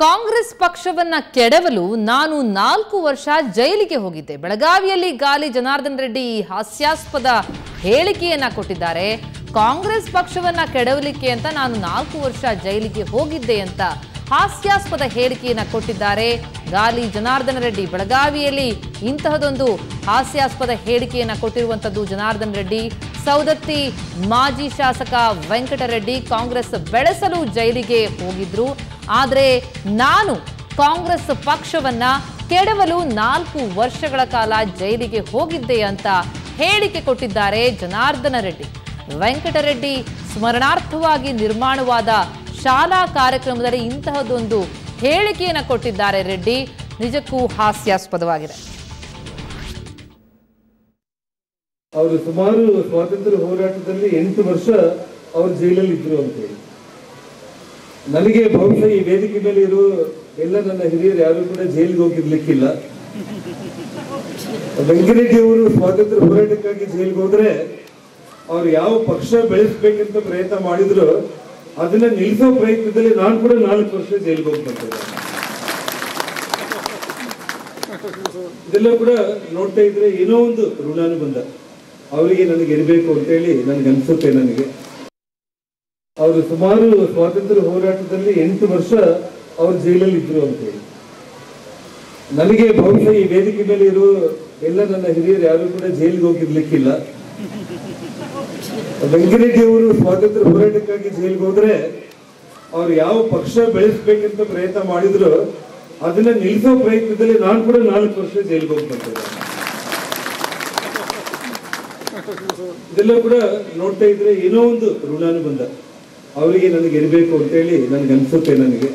ಕಾಂಗ್ರೆಸ್ ಪಕ್ಷವನ್ನ ಕೆಡವಲು ನಾನು 4 ವರ್ಷ ಜೈಲಿಗೆ ಹೋಗಿದ್ದೆ. ಬೆಳಗಾವಿಯಲ್ಲಿ ಗಾಲಿ ಜನಾರ್ದನ್ ರೆಡ್ಡಿ ಹಾಸ್ಯಾಸ್ಪದ ಹೇಳಿಕೆಯನ್ನ ಕೊಟ್ಟಿದ್ದಾರೆ. ಕಾಂಗ್ರೆಸ್ ಪಕ್ಷವನ್ನ ಕೆಡವಲಿಕ್ಕೆ ಅಂತ ನಾನು 4 ವರ್ಷ ಜೈಲಿಗೆ ಹೋಗಿದ್ದೆ ಅಂತ ಹಾಸ್ಯಾಸ್ಪದ ಹೇಳಿಕೆಯನ್ನ ಕೊಟ್ಟಿದ್ದಾರೆ ಗಾಲಿ ಜನಾರ್ದನ್ ರೆಡ್ಡಿ. ಬೆಳಗಾವಿಯಲ್ಲಿ ಇಂತಹದೊಂದು ಹಾಸ್ಯಾಸ್ಪದ ಹೇಳಿಕೆಯನ್ನ ಕೊಟ್ಟಿರುವಂತದ್ದು ಜನಾರ್ದನ್ ರೆಡ್ಡಿ. ಸೌದತ್ತಿ ಮಾಜಿ ಶಾಸಕ ವೆಂಕಟರೆಡ್ಡಿ ಕಾಂಗ್ರೆಸ್ ಬೆಳೆಸಲು ಜೈಲಿಗೆ ಹೋಗಿದ್ರು. ಆದರೆ ನಾನು ಕಾಂಗ್ರೆಸ್ ಪಕ್ಷವನ್ನ ಕೆಡವಲು 4 ವರ್ಷಗಳ ಕಾಲ ಜೈಲಿಗೆ ಹೋಗಿದ್ದೆ ಅಂತ ಹೇಳಿಕೆ ಕೊಟ್ಟಿದ್ದಾರೆ ಜನಾರ್ದನ ರೆಡ್ಡಿ. ವೆಂಕಟರೆಡ್ಡಿ ಸ್ಮರಣಾರ್ಥವಾಗಿ ನಿರ್ಮಾಣವಾದ ಶಾಲಾ ಕಾರ್ಯಕ್ರಮದಲ್ಲಿ ಇಂತಹದೊಂದು ಹೇಳಿಕೆಯನ್ನು ಕೊಟ್ಟಿದ್ದಾರೆ ರೆಡ್ಡಿ. ನಿಜಕ್ಕೂ ಹಾಸ್ಯಾಸ್ಪದವಾಗಿದೆ. ಅವರು ಸುಮಾರು ಸ್ವಾತಂತ್ರ್ಯ ಹೋರಾಟದಲ್ಲಿ 8 ವರ್ಷ ಅವರು ಜೈಲಲ್ಲಿ ಇದ್ರು ಅಂತ ಹೇಳಿ ನನಗೆ ಬಹುಶಃ ಈ ವೇದಿಕೆ ಮೇಲೆ ಇರೋ ಎಲ್ಲ ನನ್ನ ಹಿರಿಯರು ಯಾರು ಕೂಡ ಜೈಲಿಗೆ ಹೋಗಿರ್ಲಿಕ್ಕಿಲ್ಲ. ವೆಂಕಟರೆಡ್ಡಿ ಅವರು ಸ್ವಾತಂತ್ರ್ಯ ಹೋರಾಟಕ್ಕಾಗಿ ಜೈಲಿಗೆ ಹೋದ್ರೆ ಅವ್ರು ಯಾವ ಪಕ್ಷ ಬೆಳೆಸಬೇಕಂತ ಪ್ರಯತ್ನ ಮಾಡಿದ್ರು ಅದನ್ನ ನಿಲ್ಲಿಸೋ ಪ್ರಯತ್ನದಲ್ಲಿ ನಾನು ಕೂಡ 4 ವರ್ಷ ಜೈಲಿಗೆ ಹೋಗಿ ಬರ್ತೇನೆ. ಇದೆಲ್ಲ ಕೂಡ ನೋಡ್ತಾ ಇದ್ರೆ ಏನೋ ಒಂದು ಋಣಾನುಬಂಧ ಅವರಿಗೆ ನನಗೆ ಇರಬೇಕು ಅಂತ ಹೇಳಿ ನನ್ಗೆ ಅನ್ಸುತ್ತೆ. ನನಗೆ ಅವರು ಸುಮಾರು ಸ್ವಾತಂತ್ರ್ಯ ಹೋರಾಟದಲ್ಲಿ 8 ವರ್ಷ ಅವರು ಜೈಲಲ್ಲಿ ಇದ್ರು ಅಂತ ಹೇಳಿ ನನಗೆ ಬಹುಶಃ ಈ ವೇದಿಕೆ ಮೇಲೆ ಇರೋ ಎಲ್ಲ ನನ್ನ ಹಿರಿಯರು ಯಾರು ಕೂಡ ಜೈಲಿಗೆ ಹೋಗಿರ್ಲಿಕ್ಕಿಲ್ಲ. ವೆಂಕಟರೆಡ್ಡಿ ಅವರು ಸ್ವಾತಂತ್ರ್ಯ ಹೋರಾಟಕ್ಕಾಗಿ ಜೈಲಿಗೆ ಹೋದ್ರೆ ಅವ್ರು ಯಾವ ಪಕ್ಷ ಬೆಳೆಸಬೇಕಂತ ಪ್ರಯತ್ನ ಮಾಡಿದ್ರು ಅದನ್ನ ನಿಲ್ಲಿಸೋ ಪ್ರಯತ್ನದಲ್ಲಿ ನಾನು ಕೂಡ 4 ವರ್ಷ ಜೈಲಿಗೆ ಹೋಗಿ ಬರ್ತೇನೆ. ಇದೆಲ್ಲ ಕೂಡ ನೋಡ್ತಾ ಇದ್ರೆ ಏನೋ ಒಂದು ಋಣಾನುಬಂಧ ಅವರಿಗೆ ನನಗೆ ಇರಬೇಕು ಅಂತ ಹೇಳಿ ನನ್ಗೆ ಅನ್ಸುತ್ತೆ. ನನಗೆ